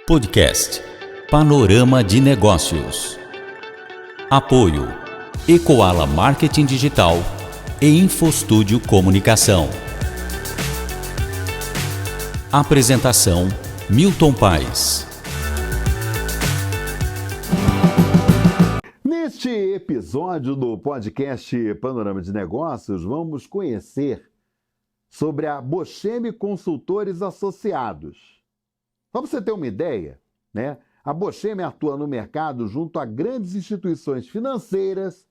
Podcast Panorama de Negócios. Apoio Ecoala Marketing Digital e InfoStúdio Comunicação. Apresentação Milton Paes. Neste episódio do podcast Panorama de Negócios, vamos conhecer sobre a Bocheme Consultores Associados. Para você ter uma ideia, né? A Bocheme atua no mercado junto a grandes instituições financeiras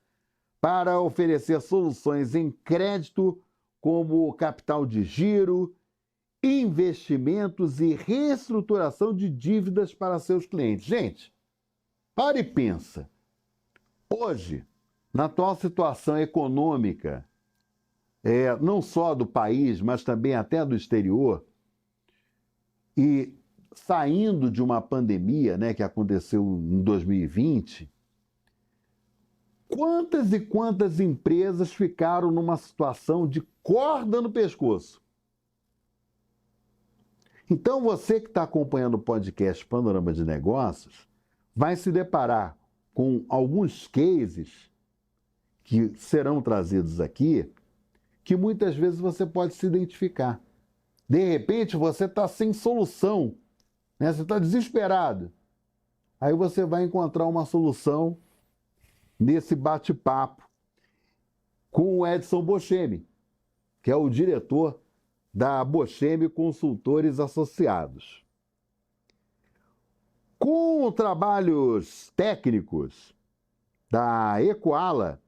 para oferecer soluções em crédito como capital de giro, investimentos e reestruturação de dívidas para seus clientes. Gente, para e pensa. Hoje, na atual situação econômica, não só do país, mas também até do exterior, e saindo de uma pandemia, né, que aconteceu em 2020, quantas e quantas empresas ficaram numa situação de corda no pescoço? Então, você que está acompanhando o podcast Panorama de Negócios vai se deparar com alguns cases que serão trazidos aqui, que muitas vezes você pode se identificar. De repente, você está sem solução, né? Você está desesperado. Aí você vai encontrar uma solução nesse bate-papo com o Edson Bocheme, que é o diretor da Bocheme Consultores Associados. Com trabalhos técnicos da Ecoala,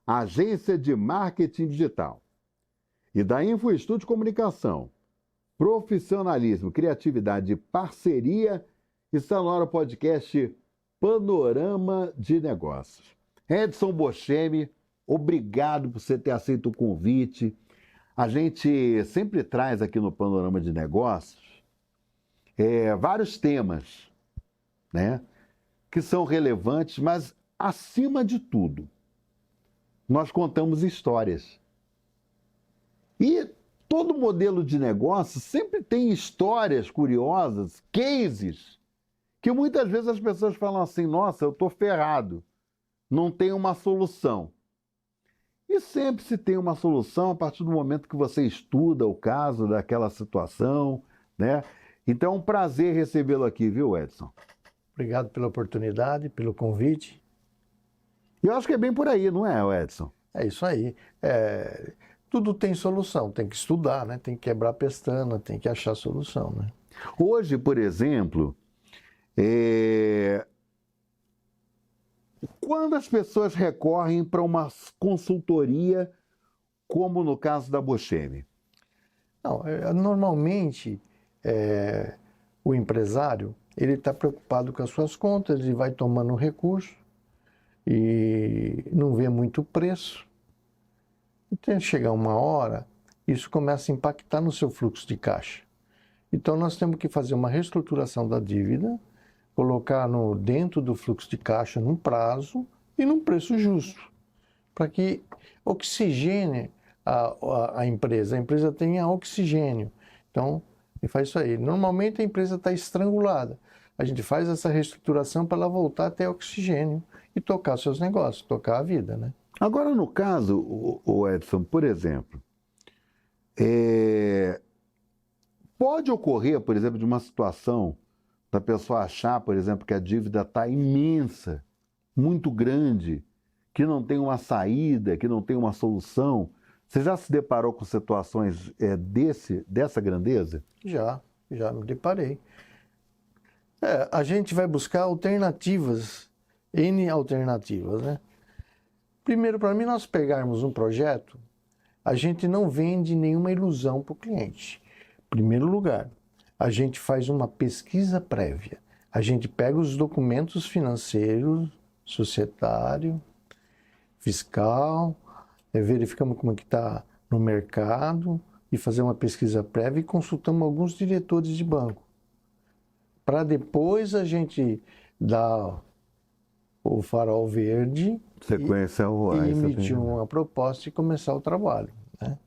Agência de Marketing Digital, e da InfoStúdio Comunicação, profissionalismo, criatividade e parceria, está no ar o podcast Panorama de Negócios. Edson Bocheme, obrigado por você ter aceito o convite. A gente sempre traz aqui no Panorama de Negócios vários temas, né, que são relevantes, mas, acima de tudo, nós contamos histórias. E todo modelo de negócio sempre tem histórias curiosas, cases, que muitas vezes as pessoas falam assim: nossa, eu estou ferrado, não tem uma solução. E sempre se tem uma solução a partir do momento que você estuda o caso daquela situação, né? Então é um prazer recebê-lo aqui, viu, Edson? Obrigado pela oportunidade, pelo convite. Eu acho que é bem por aí, não é, Edson? É isso aí. Tudo tem solução, tem que estudar, né? Tem que quebrar a pestana, tem que achar solução, né? Hoje, por exemplo, quando as pessoas recorrem para uma consultoria, como no caso da Bocheme? Não, normalmente, o empresário, ele está preocupado com as suas contas, ele vai tomando recurso e não vê muito preço. Então, chegar uma hora, isso começa a impactar no seu fluxo de caixa. Então, nós temos que fazer uma reestruturação da dívida, colocar dentro do fluxo de caixa num prazo e num preço justo, para que oxigene a empresa tenha oxigênio. Então, ele faz isso aí. Normalmente, a empresa está estrangulada. A gente faz essa reestruturação para ela voltar a ter oxigênio e tocar seus negócios, tocar a vida, né? Agora, no caso, o Edson, por exemplo, pode ocorrer, por exemplo, de uma situação da pessoa achar, por exemplo, que a dívida está imensa, muito grande, que não tem uma saída, que não tem uma solução. Você já se deparou com situações dessa grandeza? Já me deparei. A gente vai buscar alternativas, N alternativas, né? Primeiro, para mim, nós pegarmos um projeto, a gente não vende nenhuma ilusão para o cliente. Em primeiro lugar, a gente faz uma pesquisa prévia. A gente pega os documentos financeiros, societário, fiscal, verificamos como que está no mercado e fazer uma pesquisa prévia e consultamos alguns diretores de banco. Para depois a gente dar o farol verde e emitir uma proposta e começar o trabalho, né?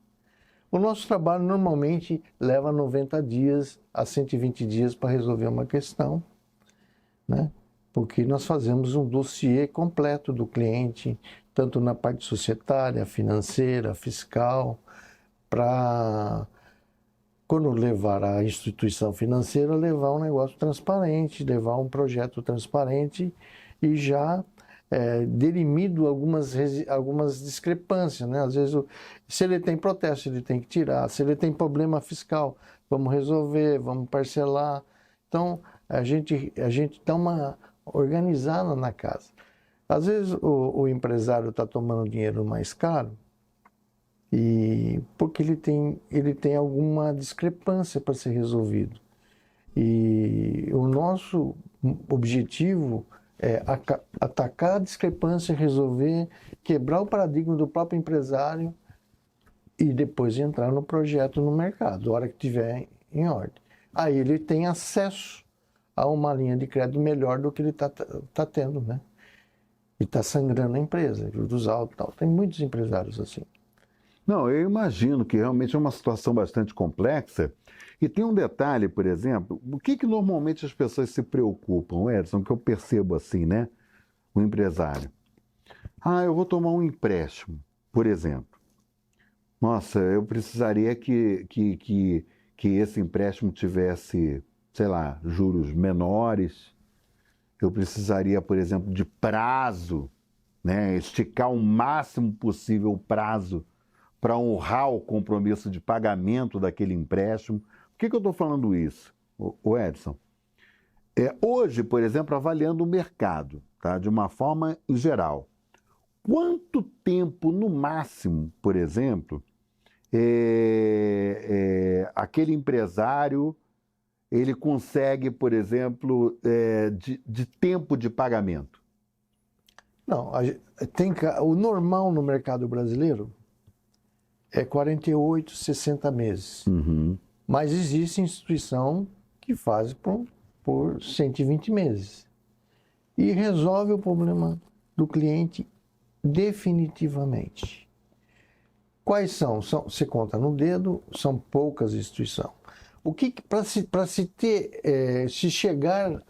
O nosso trabalho normalmente leva 90 dias a 120 dias para resolver uma questão. né? Porque nós fazemos um dossiê completo do cliente, tanto na parte societária, financeira, fiscal, para, quando levar a instituição financeira, levar um negócio transparente, levar um projeto transparente e já derimido algumas discrepâncias, né? Às vezes, se ele tem protesto, ele tem que tirar. Se ele tem problema fiscal, vamos resolver, vamos parcelar. Então, a gente dá uma organizada na casa. Às vezes, o empresário está tomando dinheiro mais caro porque ele tem alguma discrepância para ser resolvido. E o nosso objetivo é atacar a discrepância, resolver, quebrar o paradigma do próprio empresário e depois entrar no projeto no mercado, a hora que estiver em ordem. Aí ele tem acesso a uma linha de crédito melhor do que ele tá tendo, né? E está sangrando a empresa, juros altos e tal. Tem muitos empresários assim. Não, eu imagino que realmente é uma situação bastante complexa. E tem um detalhe, por exemplo, o que normalmente as pessoas se preocupam, Edson, que eu percebo assim, né? O empresário. Eu vou tomar um empréstimo, por exemplo. Nossa, eu precisaria que esse empréstimo tivesse, sei lá, juros menores. Eu precisaria, por exemplo, de prazo, né? Esticar o máximo possível o prazo para honrar o compromisso de pagamento daquele empréstimo. Por que eu estou falando isso, o Edson? Hoje, por exemplo, avaliando o mercado, tá? De uma forma em geral, quanto tempo, no máximo, por exemplo, aquele empresário ele consegue, por exemplo, de tempo de pagamento? Não, o normal no mercado brasileiro é 48, 60 meses. Uhum. Mas existe instituição que faz por 120 meses. E resolve o problema do cliente definitivamente. Quais são? Você conta no dedo, são poucas instituições. O que para se chegar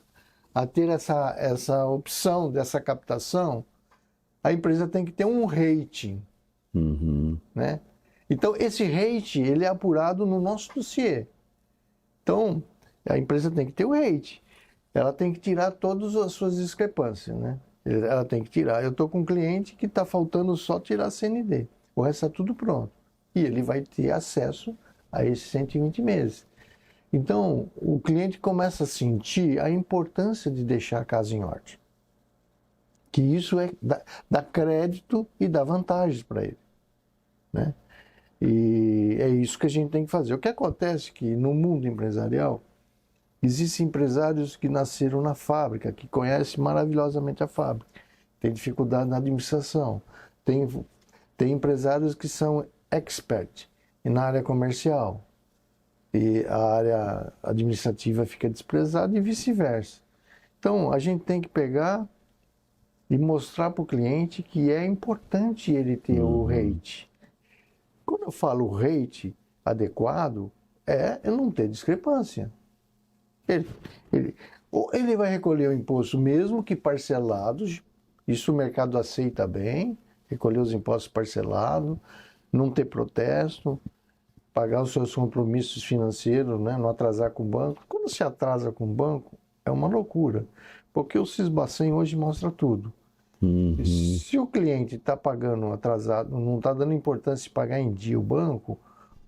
a ter essa opção dessa captação, a empresa tem que ter um rating, né? Então, esse rate, ele é apurado no nosso dossiê. Então, a empresa tem que ter o rate. Ela tem que tirar todas as suas discrepâncias, né? Ela tem que tirar. Eu estou com um cliente que está faltando só tirar a CND. O resto está tudo pronto. E ele vai ter acesso a esses 120 meses. Então, o cliente começa a sentir a importância de deixar a casa em ordem. Que isso dá crédito e dá vantagens para ele, né? E é isso que a gente tem que fazer. O que acontece é que no mundo empresarial, existem empresários que nasceram na fábrica, que conhecem maravilhosamente a fábrica, tem dificuldade na administração, tem empresários que são expert na área comercial e a área administrativa fica desprezada e vice-versa. Então, a gente tem que pegar e mostrar para o cliente que é importante ele ter o rate. Quando eu falo rate adequado, é não ter discrepância. Ele vai recolher o imposto mesmo que parcelados, isso o mercado aceita bem, recolher os impostos parcelados, não ter protesto, pagar os seus compromissos financeiros, né, não atrasar com o banco. Quando se atrasa com o banco, é uma loucura, porque o Sisbacen hoje mostra tudo. Se o cliente está pagando atrasado, não está dando importância de pagar em dia o banco,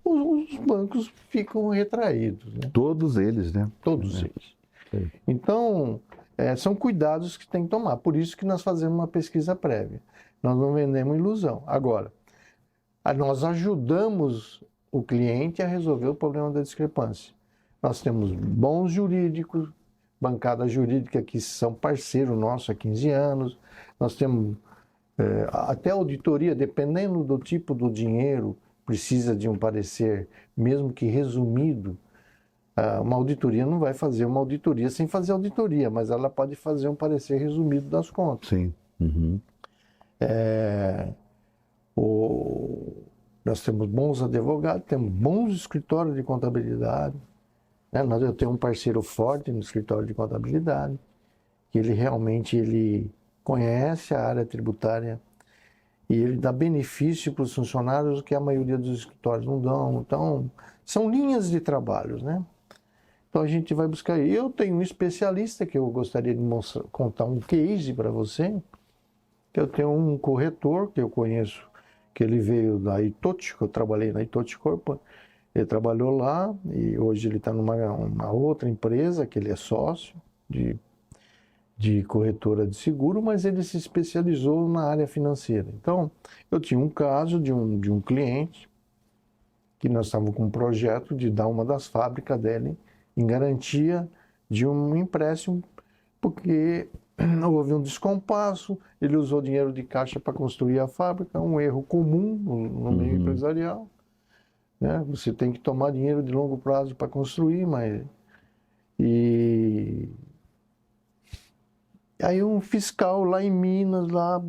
os bancos ficam retraídos, né? Todos eles, né? Todos eles. Então, são cuidados que tem que tomar. Por isso que nós fazemos uma pesquisa prévia. Nós não vendemos ilusão. Agora, nós ajudamos o cliente a resolver o problema da discrepância. Nós temos bons jurídicos, bancada jurídica que são parceiro nosso há 15 anos. Nós temos até auditoria, dependendo do tipo do dinheiro, precisa de um parecer, mesmo que resumido. Uma auditoria não vai fazer uma auditoria sem fazer auditoria, mas ela pode fazer um parecer resumido das contas. Sim. Nós temos bons advogados, temos bons escritórios de contabilidade, né? Eu tenho um parceiro forte no escritório de contabilidade, que ele realmente ele conhece a área tributária e ele dá benefício para os funcionários que a maioria dos escritórios não dão. Então, são linhas de trabalhos, né? Então, a gente vai buscar. Eu tenho um especialista que eu gostaria de contar um case para você. Eu tenho um corretor que eu conheço, que ele veio da Itochi, que eu trabalhei na Itochi Corp. Ele trabalhou lá e hoje ele está numa outra empresa que ele é sócio de corretora de seguro, mas ele se especializou na área financeira. Então, eu tinha um caso de um cliente que nós estávamos com um projeto de dar uma das fábricas dele em garantia de um empréstimo, porque houve um descompasso, ele usou dinheiro de caixa para construir a fábrica, um erro comum no meio empresarial. Né? Você tem que tomar dinheiro de longo prazo para construir, mas... E aí um fiscal lá em Minas, lá,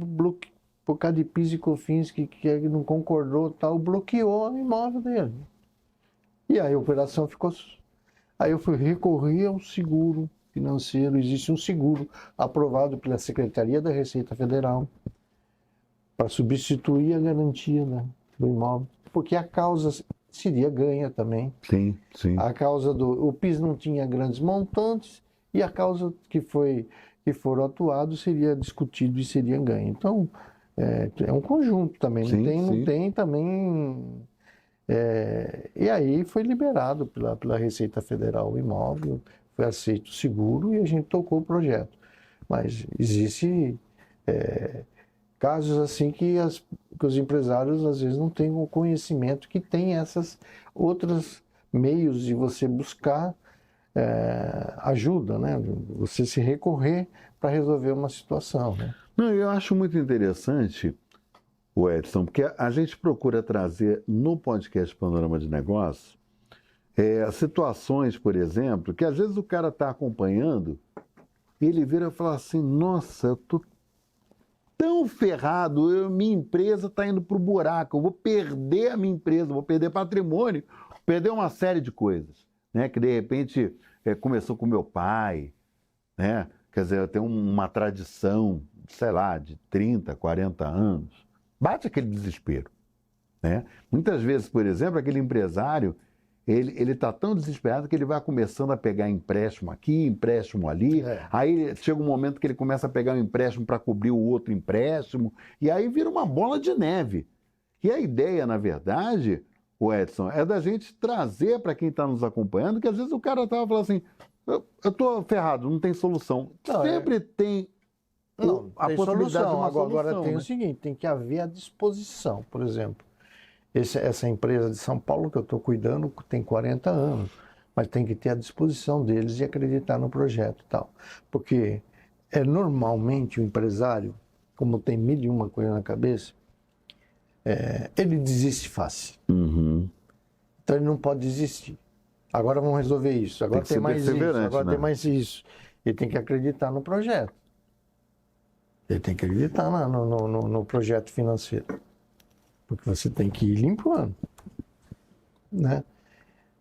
por causa de PIS e COFINS, que não concordou, tal, bloqueou o imóvel dele. E aí a operação ficou... Aí eu fui recorrer ao seguro financeiro, existe um seguro aprovado pela Secretaria da Receita Federal para substituir a garantia, né, do imóvel, porque a causa seria ganha também. Sim, sim. A causa o PIS não tinha grandes montantes e a causa que foram atuados seria discutido e seria ganho. Então, é um conjunto também, Sim, não tem também... e aí foi liberado pela Receita Federal o imóvel, foi aceito o seguro e a gente tocou o projeto. Mas existe casos assim que os empresários às vezes não têm o conhecimento que tem essas outros meios de você buscar ajuda, né? Você se recorrer para resolver uma situação, né? Não, eu acho muito interessante, o Edson, porque a gente procura trazer no podcast Panorama de Negócios situações, por exemplo, que às vezes o cara está acompanhando e ele vira e fala assim, nossa, eu estou tão ferrado, minha empresa está indo para o buraco, eu vou perder a minha empresa, vou perder patrimônio, perder uma série de coisas, né? Que de repente começou com meu pai, né? Quer dizer, eu tenho uma tradição, sei lá, de 30, 40 anos. Bate aquele desespero, né? Muitas vezes, por exemplo, aquele empresário, ele está tão desesperado que ele vai começando a pegar empréstimo aqui, empréstimo ali, aí chega um momento que ele começa a pegar um empréstimo para cobrir o outro empréstimo, e aí vira uma bola de neve. E a ideia, na verdade, o Edson, é da gente trazer para quem está nos acompanhando, que às vezes o cara estava falando assim, eu estou ferrado, não tem solução. Não, Sempre tem... Não, a tem possibilidade solução. de uma Agora solução, tem né? o seguinte, tem que haver a disposição. Por exemplo, essa empresa de São Paulo que eu estou cuidando tem 40 anos, mas tem que ter a disposição deles de acreditar no projeto e tal. Porque normalmente o empresário, como tem mil e uma coisa na cabeça, ele desiste fácil. Uhum. Então ele não pode desistir. Agora vamos resolver isso, agora Tem que tem ser mais isso, perseverante, agora né? tem mais isso. Ele tem que acreditar no projeto. Ele tem que acreditar no projeto financeiro. Porque você tem que ir limpando. Né?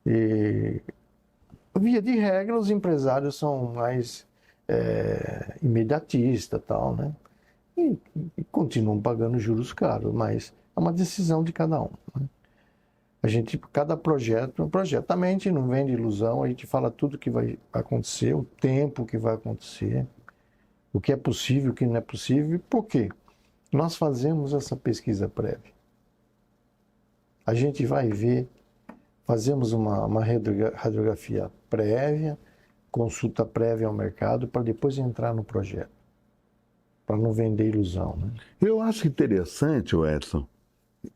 E, via de regra, os empresários são mais imediatistas, tal, né? E continuam pagando juros caros, mas é uma decisão de cada um. Né? Cada projeto também a gente não vende ilusão, a gente fala tudo que vai acontecer, o tempo que vai acontecer, o que é possível, o que não é possível. Por quê? Nós fazemos essa pesquisa prévia. A gente vai ver, fazemos uma radiografia prévia, consulta prévia ao mercado, para depois entrar no projeto, para não vender ilusão. Né? Eu acho interessante, Edson,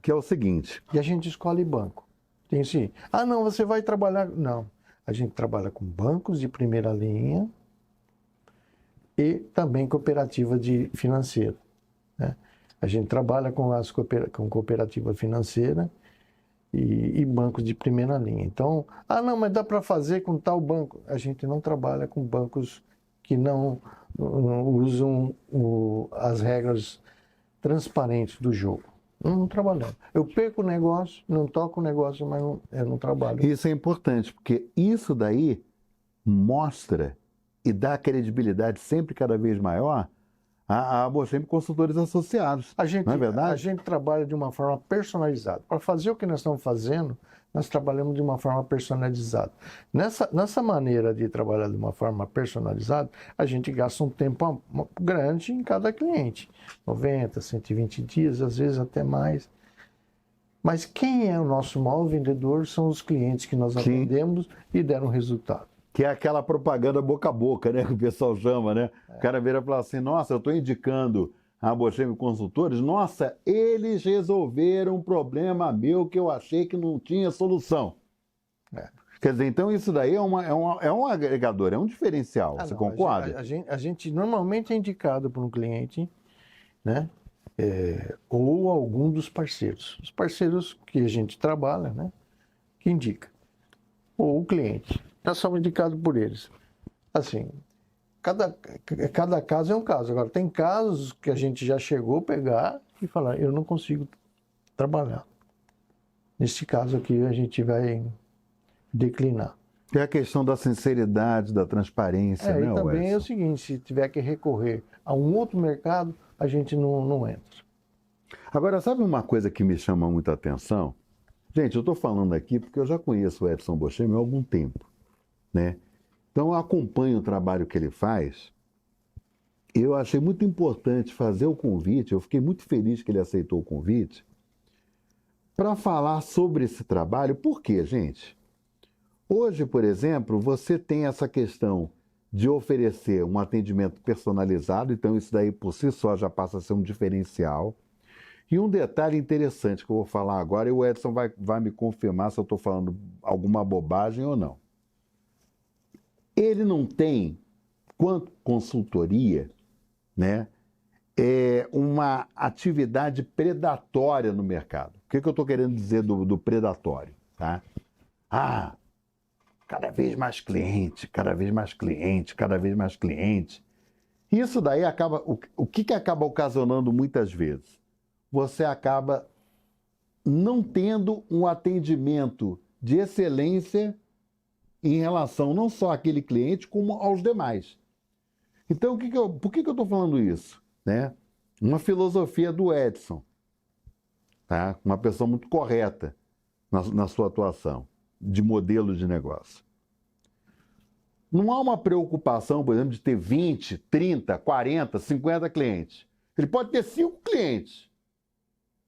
que é o seguinte... E a gente escolhe banco. Tem assim, não, você vai trabalhar... Não, a gente trabalha com bancos de primeira linha e também cooperativa financeira. Né? A gente trabalha com cooperativa financeira e bancos de primeira linha. Então, não, mas dá para fazer com tal banco. A gente não trabalha com bancos que não usam as regras transparentes do jogo. Não trabalhamos. Eu perco o negócio, não toco o negócio, mas eu não trabalho. Isso é importante, porque isso daí mostra e dá credibilidade sempre cada vez maior a Bocheme Consultores Associados. Não é verdade? A gente trabalha de uma forma personalizada. Para fazer o que nós estamos fazendo, nós trabalhamos de uma forma personalizada. Nessa maneira de trabalhar de uma forma personalizada, a gente gasta um tempo grande em cada cliente. 90, 120 dias, às vezes até mais. Mas quem é o nosso maior vendedor são os clientes que nós atendemos e deram resultado. Que é aquela propaganda boca a boca, né? Que o pessoal chama, né? O cara vira e fala assim, nossa, eu estou indicando a Bocheme Consultores, nossa, eles resolveram um problema meu que eu achei que não tinha solução. Quer dizer, então isso daí é um agregador, é um diferencial, você concorda? A gente normalmente é indicado por um cliente, né? Ou algum dos parceiros. Os parceiros que a gente trabalha, né? Que indica. Ou o cliente. Nós somos indicados por eles. Assim, cada caso é um caso. Agora, tem casos que a gente já chegou a pegar e falar, eu não consigo trabalhar. Nesse caso aqui, a gente vai declinar. É a questão da sinceridade, da transparência, né, E também Edson? é o seguinte, se tiver que recorrer a um outro mercado, a gente não entra. Agora, sabe uma coisa que me chama muita atenção? Gente, eu estou falando aqui porque eu já conheço o Edson Bocheme há algum tempo, né? Então, eu acompanho o trabalho que ele faz. Eu achei muito importante fazer o convite, eu fiquei muito feliz que ele aceitou o convite, para falar sobre esse trabalho. Por quê, gente? Hoje, por exemplo, você tem essa questão de oferecer um atendimento personalizado, então isso daí por si só já passa a ser um diferencial. E um detalhe interessante que eu vou falar agora, e o Edson vai me confirmar se eu estou falando alguma bobagem ou não. Ele não tem, quanto consultoria, né, uma atividade predatória no mercado. O que eu estou querendo dizer do predatório? Tá? Cada vez mais cliente, cada vez mais cliente, cada vez mais cliente. Isso daí acaba... O que acaba ocasionando muitas vezes? Você acaba não tendo um atendimento de excelência em relação não só àquele cliente, como aos demais. Então, por que eu estou falando isso? Né? Uma filosofia do Edson, tá? Uma pessoa muito correta na sua atuação, de modelo de negócio. Não há uma preocupação, por exemplo, de ter 20, 30, 40, 50 clientes. Ele pode ter 5 clientes,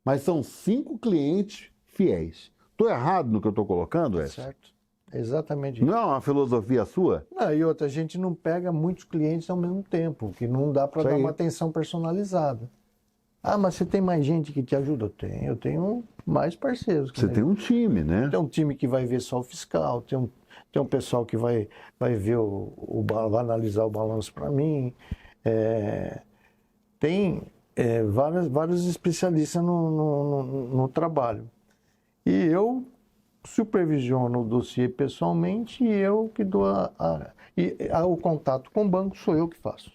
mas são 5 clientes fiéis. Estou errado no que eu estou colocando, Edson? Certo. Exatamente isso. Não é uma filosofia sua? Não, e outra, a gente não pega muitos clientes ao mesmo tempo, que não dá para dar uma atenção personalizada. Mas você tem mais gente que te ajuda? Eu tenho mais parceiros. Você tem um time, né? Tem um time que vai ver só o fiscal, tem um pessoal que vai ver vai analisar o balanço para mim. Tem vários especialistas no trabalho. E eu supervisiono o dossiê pessoalmente e eu que dou o contato com o banco sou eu que faço.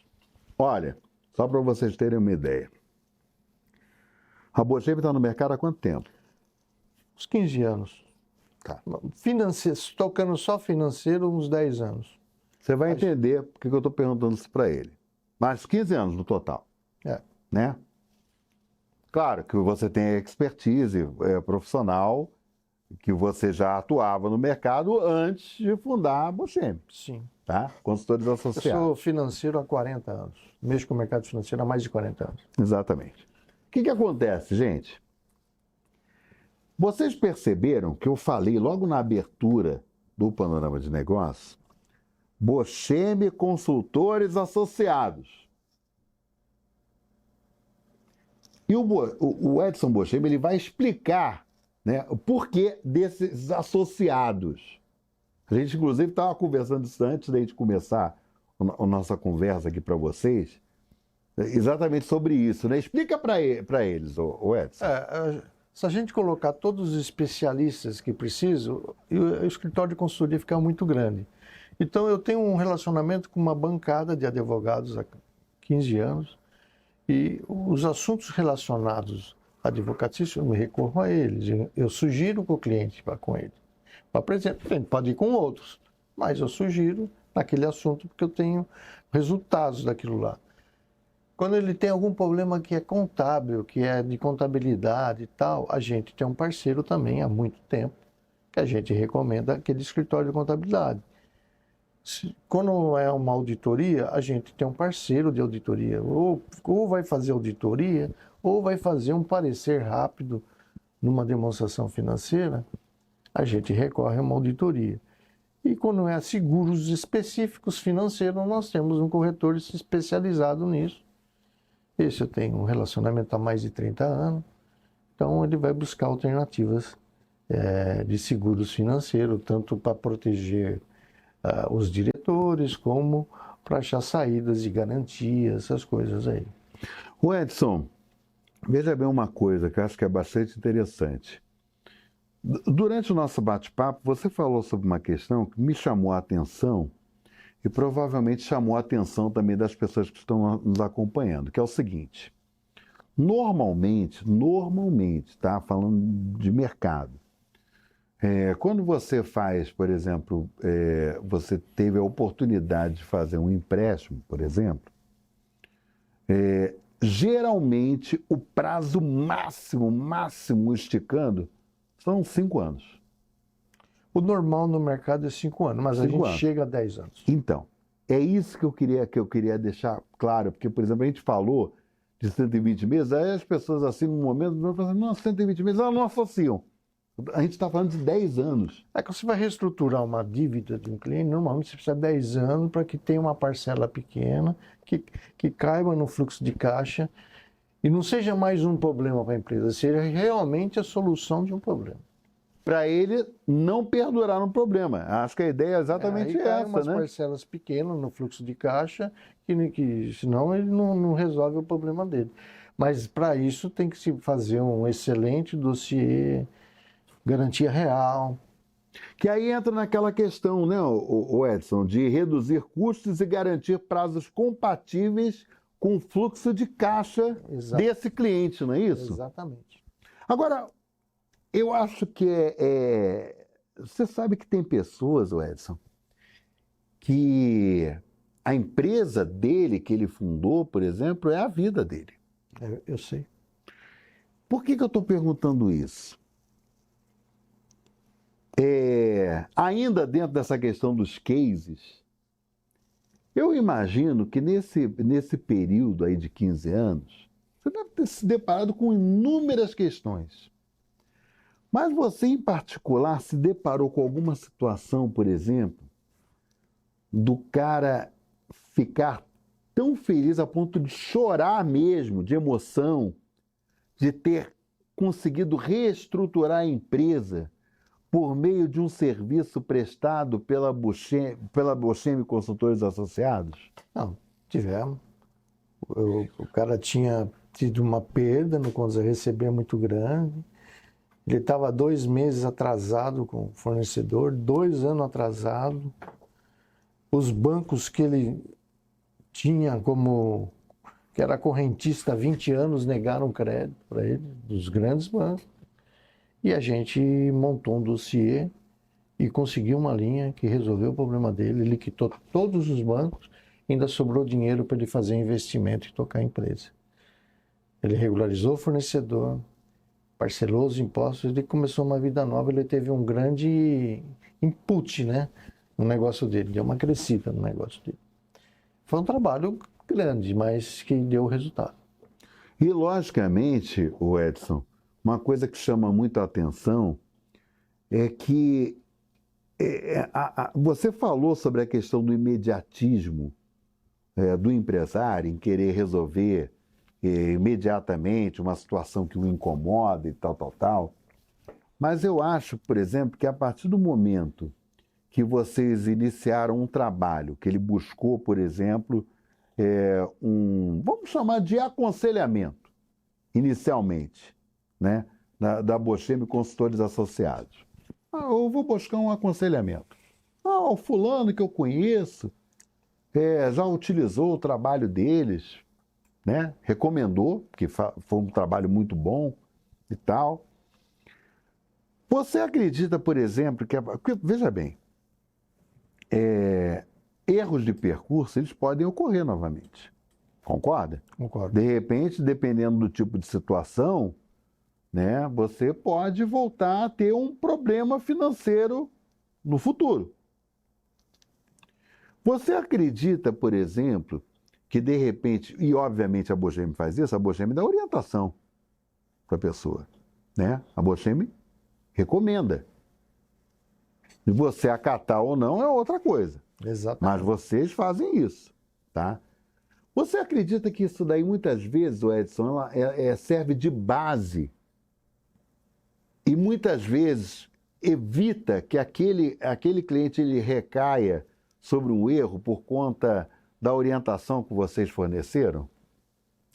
Olha, só para vocês terem uma ideia. A Bocheme está no mercado há quanto tempo? Uns 15 anos. Tá. Tocando só financeiro, uns 10 anos. Você vai entender porque eu estou perguntando isso para ele. Mais 15 anos no total. Né? Claro que você tem expertise profissional, que você já atuava no mercado antes de fundar a Bocheme. Sim. Tá? Consultores associados. Eu sou financeiro há 40 anos. Mexo com o mercado financeiro há mais de 40 anos. Exatamente. O que acontece, gente? Vocês perceberam que eu falei logo na abertura do Panorama de Negócios, Bocheme Consultores Associados. E o Edson Bocheme, ele vai explicar, né, o porquê desses associados. A gente, inclusive, estava conversando isso antes da gente começar a nossa conversa aqui para vocês, exatamente sobre isso, né? Explica para eles, o Edson. Se a gente colocar todos os especialistas que precisam, o escritório de consultoria fica muito grande. Então, eu tenho um relacionamento com uma bancada de advogados há 15 anos e os assuntos relacionados à advocatícia, eu me recorro a eles. Eu sugiro que o cliente vá com ele. Por exemplo, pode ir com outros, mas eu sugiro naquele assunto, porque eu tenho resultados daquilo lá. Quando ele tem algum problema que é contábil, que é de contabilidade e tal, a gente tem um parceiro também há muito tempo, que a gente recomenda aquele escritório de contabilidade. Quando é uma auditoria, a gente tem um parceiro de auditoria, ou vai fazer auditoria, ou vai fazer um parecer rápido numa demonstração financeira, a gente recorre a uma auditoria. E quando é seguros específicos financeiros, nós temos um corretor especializado nisso. Esse eu tenho um relacionamento há mais de 30 anos, então ele vai buscar alternativas de seguros financeiros, tanto para proteger os diretores, como para achar saídas de garantia, essas coisas aí. O Edson, veja bem uma coisa que eu acho que é bastante interessante. Durante o nosso bate-papo, você falou sobre uma questão que me chamou a atenção e provavelmente chamou a atenção também das pessoas que estão nos acompanhando, que é o seguinte: normalmente, tá? Falando de mercado, quando você faz, por exemplo, você teve a oportunidade de fazer um empréstimo, por exemplo, geralmente o prazo máximo esticando, são 5 anos. O normal no mercado é 5 anos, mas a gente chega a 10 anos. Então, é isso que eu queria deixar claro, porque, por exemplo, a gente falou de 120 meses, aí as pessoas assim, no momento, vão falar, não, 120 meses, elas não associam. A gente está falando de 10 anos. É que você vai reestruturar uma dívida de um cliente, normalmente você precisa de 10 anos para que tenha uma parcela pequena, que caiba no fluxo de caixa e não seja mais um problema para a empresa, seja realmente a solução de um problema. Para ele não perdurar no problema. Acho que a ideia é exatamente essa, umas parcelas pequenas no fluxo de caixa, que senão ele não resolve o problema dele. Mas para isso tem que se fazer um excelente dossiê, garantia real. Que aí entra naquela questão, né, o Edson, de reduzir custos e garantir prazos compatíveis com o fluxo de caixa desse cliente, não é isso? Exatamente. Agora, eu acho que você sabe que tem pessoas, Edson, que a empresa dele, que ele fundou, por exemplo, é a vida dele. Eu sei. Por que eu estou perguntando isso? Ainda dentro dessa questão dos cases, eu imagino que nesse período aí de 15 anos, você deve ter se deparado com inúmeras questões. Mas você, em particular, se deparou com alguma situação, por exemplo, do cara ficar tão feliz a ponto de chorar mesmo, de emoção, de ter conseguido reestruturar a empresa por meio de um serviço prestado pela Bocheme Consultores Associados? Não, tivemos. O cara tinha tido uma perda no quando recebia muito grande. Ele estava 2 meses atrasado com o fornecedor, 2 anos atrasado. Os bancos que ele tinha que era correntista há 20 anos, negaram crédito para ele, dos grandes bancos. E a gente montou um dossiê e conseguiu uma linha que resolveu o problema dele, ele quitou todos os bancos, ainda sobrou dinheiro para ele fazer investimento e tocar a empresa. Ele regularizou o fornecedor, parcelou os impostos, ele começou uma vida nova, ele teve um grande input, né, no negócio dele, deu uma crescida no negócio dele. Foi um trabalho grande, mas que deu resultado. E, logicamente, o Edson, uma coisa que chama muito a atenção é que você falou sobre a questão do imediatismo do empresário em querer resolver imediatamente uma situação que o incomoda e tal. Mas eu acho, por exemplo, que a partir do momento que vocês iniciaram um trabalho, que ele buscou, por exemplo, vamos chamar de aconselhamento, inicialmente, né, da Bocheme Consultores Associados. Eu vou buscar um aconselhamento. O fulano que eu conheço já utilizou o trabalho deles, né? Recomendou, que foi um trabalho muito bom e tal. Você acredita, por exemplo, porque veja bem, erros de percurso, eles podem ocorrer novamente. Concorda? Concordo. De repente, dependendo do tipo de situação, né, você pode voltar a ter um problema financeiro no futuro. Você acredita, por exemplo, que de repente, e obviamente a Bogem faz isso, a Bogem dá orientação para a pessoa, né? A Bogem recomenda. E você acatar ou não é outra coisa. Exatamente. Mas vocês fazem isso, tá? Você acredita que isso daí, muitas vezes, o Edson, serve de base e muitas vezes evita que aquele cliente ele recaia sobre um erro por conta da orientação que vocês forneceram? Não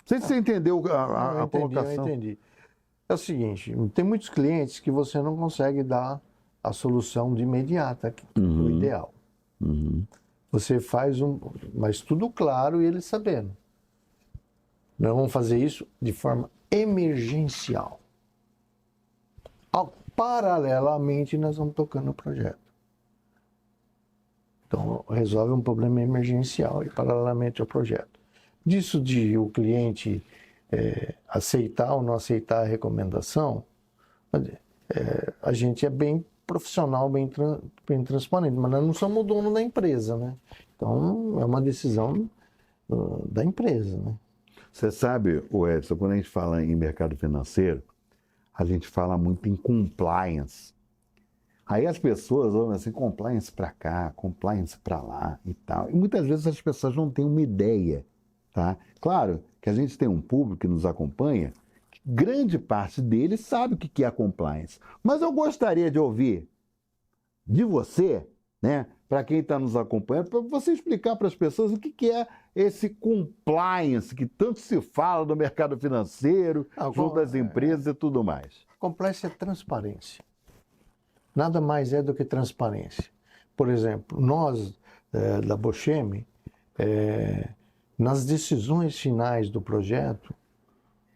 sei se você entendeu a colocação. Eu entendi. É o seguinte, tem muitos clientes que você não consegue dar a solução de imediata, o ideal. Você faz mas tudo claro e eles sabendo. Nós vamos fazer isso de forma emergencial. Paralelamente, nós vamos tocando o projeto. Então, resolve um problema emergencial e paralelamente ao projeto. Disso de o cliente aceitar ou não aceitar a recomendação, a gente é bem profissional, bem transparente, mas nós não somos o dono da empresa, né? Então, é uma decisão da empresa, né? Você sabe, Edson, quando a gente fala em mercado financeiro, a gente fala muito em compliance. Aí as pessoas ouvem assim, compliance para cá, compliance para lá e tal. E muitas vezes as pessoas não têm uma ideia, tá? Claro que a gente tem um público que nos acompanha, que grande parte deles sabe o que é a compliance. Mas eu gostaria de ouvir de você, né, para quem está nos acompanhando, para você explicar para as pessoas o que é esse compliance que tanto se fala do mercado financeiro, junto às empresas e tudo mais. Compliance é transparência. Nada mais é do que transparência. Por exemplo, nós, da Bogem, nas decisões finais do projeto,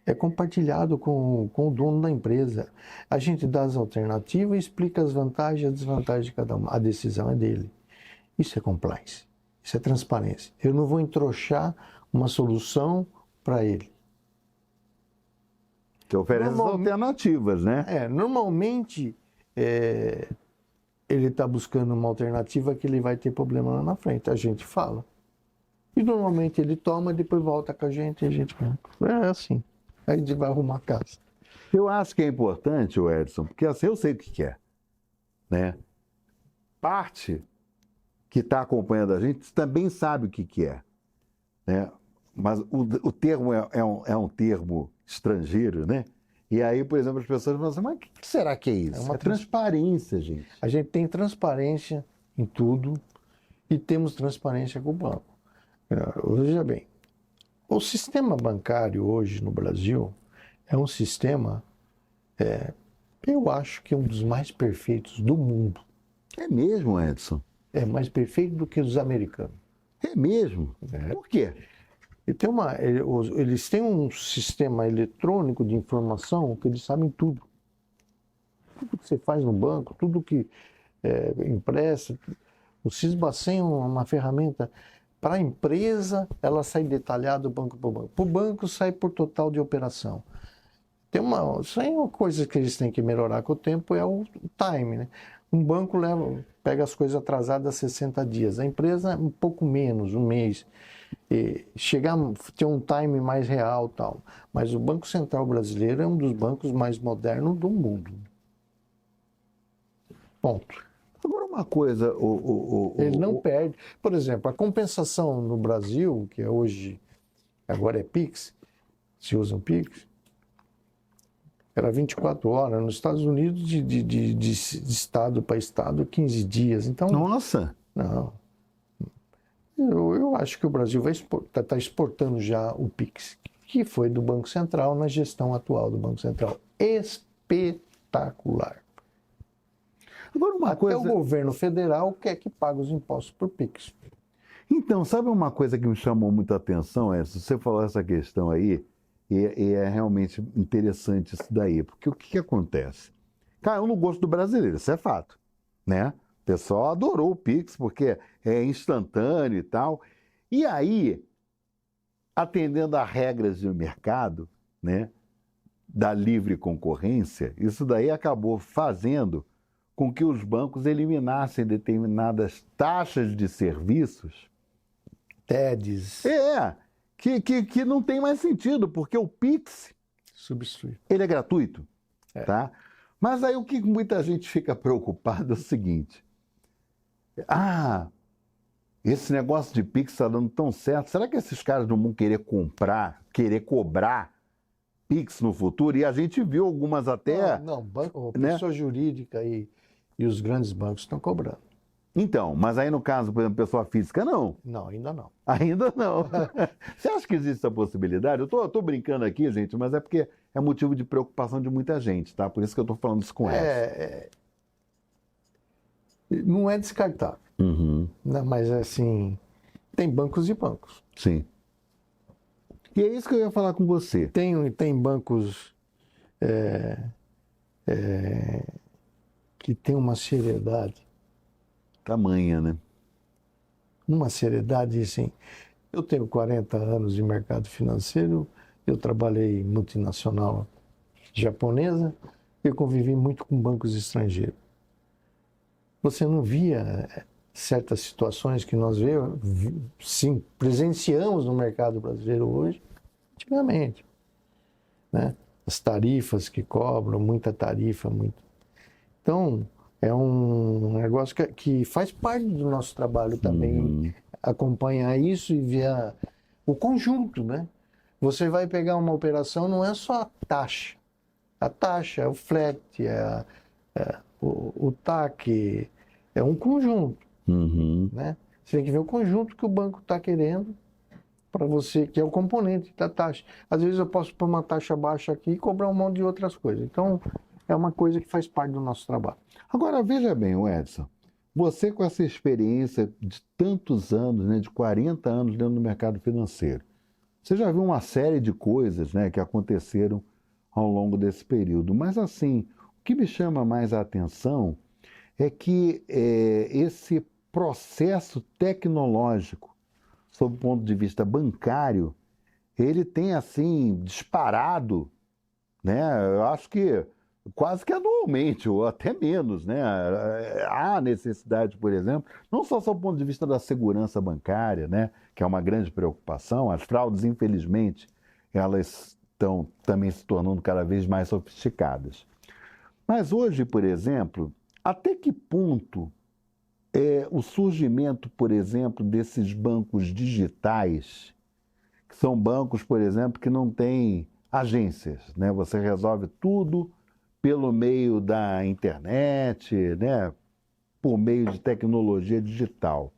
é compartilhado com o dono da empresa. A gente dá as alternativas e explica as vantagens e as desvantagens de cada uma. A decisão é dele. Isso é compliance. Isso é transparência. Eu não vou entrochar uma solução para ele. Que oferece alternativas, né? Normalmente, ele está buscando uma alternativa que ele vai ter problema lá na frente. A gente fala. E normalmente ele toma e depois volta com a gente e a gente... É assim. Aí a gente vai arrumar a casa. Eu acho que é importante, Edson, porque assim, eu sei o que é, né? Parte que está acompanhando a gente também sabe o que é, né? Mas o termo é um termo estrangeiro, né? E aí, por exemplo, as pessoas falam assim, mas o que será que é isso? É transparência, gente. A gente tem transparência em tudo e temos transparência com o banco. Veja bem, o sistema bancário hoje no Brasil é um sistema, eu acho que é um dos mais perfeitos do mundo. É mesmo, Edson? É mais perfeito do que os americanos. É mesmo? Por quê? Eles têm um sistema eletrônico de informação que eles sabem tudo. Tudo que você faz no banco, tudo que empresta. O Sisbacen é uma ferramenta para a empresa, ela sai detalhada banco por banco. Para o banco, sai por total de operação. Isso aí é uma coisa que eles têm que melhorar com o tempo, é o time, né? Um banco pega as coisas atrasadas 60 dias. A empresa, um pouco menos, um mês. Chegar a ter um time mais real tal. Mas o Banco Central brasileiro é um dos bancos mais modernos do mundo. Ponto. Agora uma coisa... Ele não perde. Por exemplo, a compensação no Brasil, que hoje, agora é Pix, se usa um Pix, era 24 horas. Nos Estados Unidos, de estado para estado, 15 dias. Então, nossa! Não. Eu acho que o Brasil vai tá exportando já o Pix, que foi do Banco Central na gestão atual do Banco Central. Espetacular. Agora Até o governo federal quer que pague os impostos por Pix. Então, sabe uma coisa que me chamou muita atenção? Você falou essa questão aí, e é realmente interessante isso daí, porque o que acontece? Caiu no gosto do brasileiro, isso é fato, né? pessoal adorou o Pix, porque é instantâneo e tal. E aí, atendendo a regras do mercado, né, da livre concorrência, isso daí acabou fazendo com que os bancos eliminassem determinadas taxas de serviços. TEDs. Que não tem mais sentido, porque o Pix, Substitui. ele é gratuito, tá? Mas aí o que muita gente fica preocupada é o seguinte: esse negócio de Pix está dando tão certo, será que esses caras não vão querer cobrar Pix no futuro? E a gente viu algumas até... Não, banco, né? pessoa jurídica e os grandes bancos estão cobrando. Então, mas aí no caso, por exemplo, pessoa física, não. Não, ainda não. Ainda não. Você acha que existe essa possibilidade? Eu tô brincando aqui, gente, mas é porque é motivo de preocupação de muita gente, tá? Por isso que eu tô falando isso com ela. Não é descartável. Uhum. Né? Mas, assim, tem bancos e bancos. Sim. E é isso que eu ia falar com você. Tem bancos que tem uma seriedade. Tamanha, né? Uma seriedade, assim. Eu tenho 40 anos de mercado financeiro, eu trabalhei em multinacional japonesa, eu convivi muito com bancos estrangeiros. Você não via certas situações que nós sim, presenciamos no mercado brasileiro hoje, antigamente, né? As tarifas que cobram, muita tarifa, muito. Então, é um negócio que faz parte do nosso trabalho também, acompanhar isso e ver o conjunto, né? Você vai pegar uma operação, não é só a taxa. A taxa, é o flat, o TAC, é um conjunto, né? Você tem que ver o conjunto que o banco está querendo para você, que é o componente da taxa. Às vezes eu posso pôr uma taxa baixa aqui e cobrar um monte de outras coisas. Então, é uma coisa que faz parte do nosso trabalho. Agora, veja bem, Edson, você com essa experiência de tantos anos, né, de 40 anos dentro do mercado financeiro, você já viu uma série de coisas, né, que aconteceram ao longo desse período. Mas, assim, o que me chama mais a atenção é que esse processo tecnológico, sob o ponto de vista bancário, ele tem, assim, disparado, né? Eu acho que quase que anualmente, ou até menos, né? Há necessidade, por exemplo, não só do ponto de vista da segurança bancária, né? Que é uma grande preocupação. As fraudes, infelizmente, elas estão também se tornando cada vez mais sofisticadas. Mas hoje, por exemplo, até que ponto o surgimento, por exemplo, desses bancos digitais, que são bancos, por exemplo, que não têm agências, né? Você resolve tudo pelo meio da internet, né? Por meio de tecnologia digital.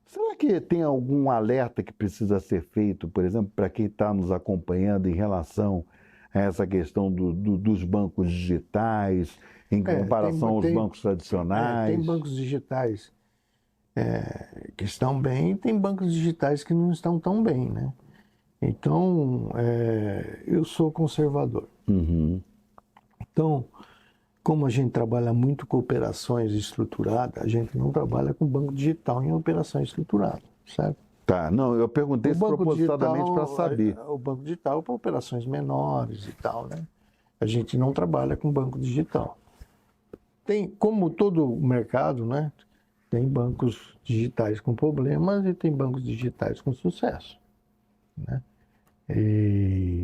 Será que tem algum alerta que precisa ser feito, por exemplo, para quem está nos acompanhando em relação a essa questão dos bancos digitais, em comparação aos bancos tradicionais? Tem bancos digitais que estão bem e tem bancos digitais que não estão tão bem, né? Então, eu sou conservador. Então, como a gente trabalha muito com operações estruturadas, a gente não trabalha com banco digital em operação estruturada, certo? Tá, não, eu perguntei isso propositadamente para saber. O banco digital é para operações menores e tal, né? A gente não trabalha com banco digital. Tem, como todo o mercado, né? Tem bancos digitais com problemas e tem bancos digitais com sucesso, né?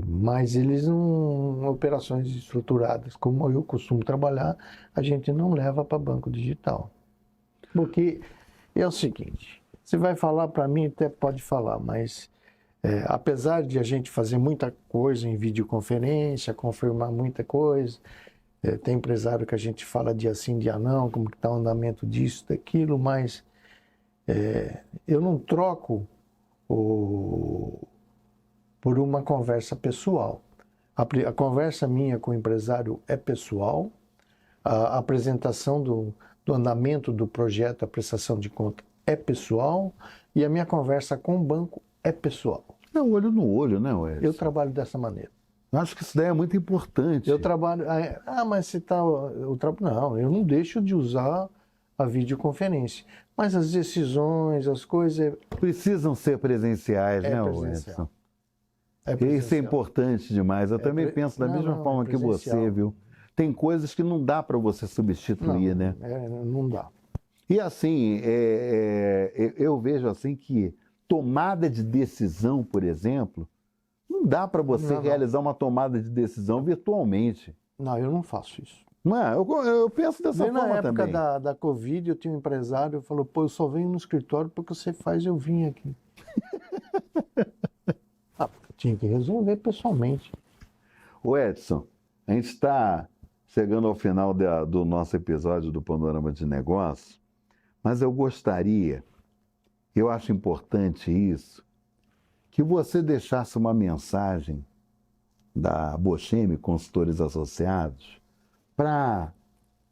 Mas eles não, operações estruturadas, como eu costumo trabalhar, a gente não leva para banco digital. Porque é o seguinte, você vai falar para mim, até pode falar, mas apesar de a gente fazer muita coisa em videoconferência, confirmar muita coisa, tem empresário que a gente fala dia sim, dia não, como que está o andamento disso, daquilo, mas eu não troco por uma conversa pessoal. A conversa minha com o empresário é pessoal, a apresentação do andamento do projeto, a prestação de conta é pessoal, e a minha conversa com o banco é pessoal. É olho no olho, né, Edson? Eu trabalho dessa maneira. Acho que isso daí é muito importante. Eu trabalho... mas você está... Não, eu não deixo de usar a videoconferência. Mas as decisões, as coisas... Precisam ser presenciais, né, presencial. Edson? Isso é importante demais. Eu também penso da mesma forma que você, viu? Tem coisas que não dá para você substituir, né? Não dá. E assim, eu vejo assim que tomada de decisão, por exemplo, não dá para você realizar uma tomada de decisão virtualmente. Não, eu não faço isso. Não é? Eu penso dessa forma também. Na época da Covid, eu tinha um empresário que falou, pô, eu só venho no escritório porque você faz, eu vim aqui. Tinha que resolver pessoalmente. Ô Edson, a gente está chegando ao final do nosso episódio do Panorama de Negócios, mas eu gostaria, eu acho importante isso, que você deixasse uma mensagem da Bocheme Consultores Associados para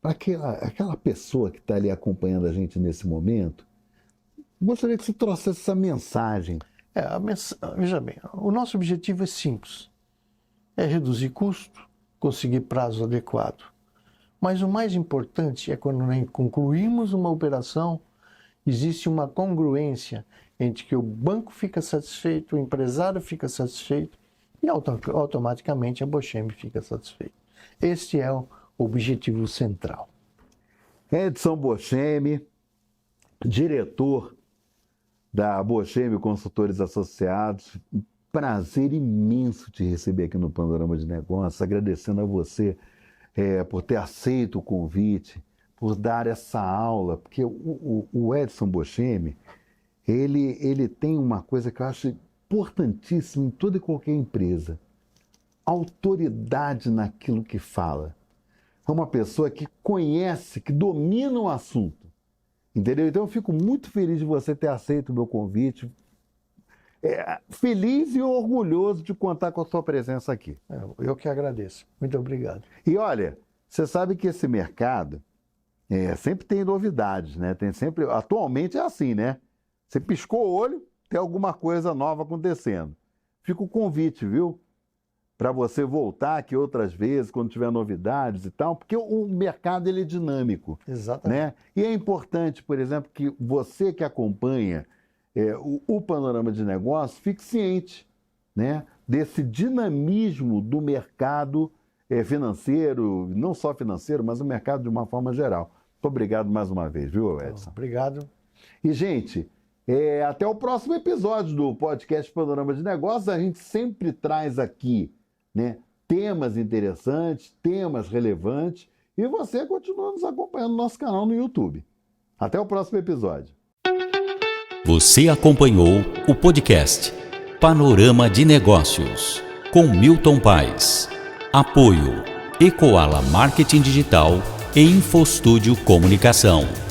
aquela pessoa que está ali acompanhando a gente nesse momento. Gostaria que você trouxesse essa mensagem. Veja bem, o nosso objetivo é simples. É reduzir custo, conseguir prazo adequado. Mas o mais importante é quando concluímos uma operação, existe uma congruência entre que o banco fica satisfeito, o empresário fica satisfeito e automaticamente a Bocheme fica satisfeita. Este é o objetivo central. Edson Bocheme, diretor da Bocheme Consultores Associados, um prazer imenso te receber aqui no Panorama de Negócios, agradecendo a você por ter aceito o convite, por dar essa aula, porque o Edson Bocheme, ele tem uma coisa que eu acho importantíssima em toda e qualquer empresa, autoridade naquilo que fala. É uma pessoa que conhece, que domina o assunto, entendeu? Então eu fico muito feliz de você ter aceito o meu convite, feliz e orgulhoso de contar com a sua presença aqui. Eu que agradeço. Muito obrigado. E olha, você sabe que esse mercado sempre tem novidades, né? Atualmente é assim, né? Você piscou o olho, tem alguma coisa nova acontecendo. Fica o convite, viu? Para você voltar aqui outras vezes, quando tiver novidades e tal, porque o mercado ele é dinâmico. Exatamente. Né? E é importante, por exemplo, que você que acompanha o Panorama de Negócios fique ciente, né, desse dinamismo do mercado financeiro, não só financeiro, mas o mercado de uma forma geral. Muito obrigado mais uma vez, viu, Edson? Obrigado. E, gente, até o próximo episódio do podcast Panorama de Negócios. A gente sempre traz aqui, né, temas interessantes, temas relevantes, e você continua nos acompanhando no nosso canal no YouTube. Até o próximo episódio. Você acompanhou o podcast Panorama de Negócios com Milton Paes. Apoio Ecoala Marketing Digital e InfoStúdio Comunicação.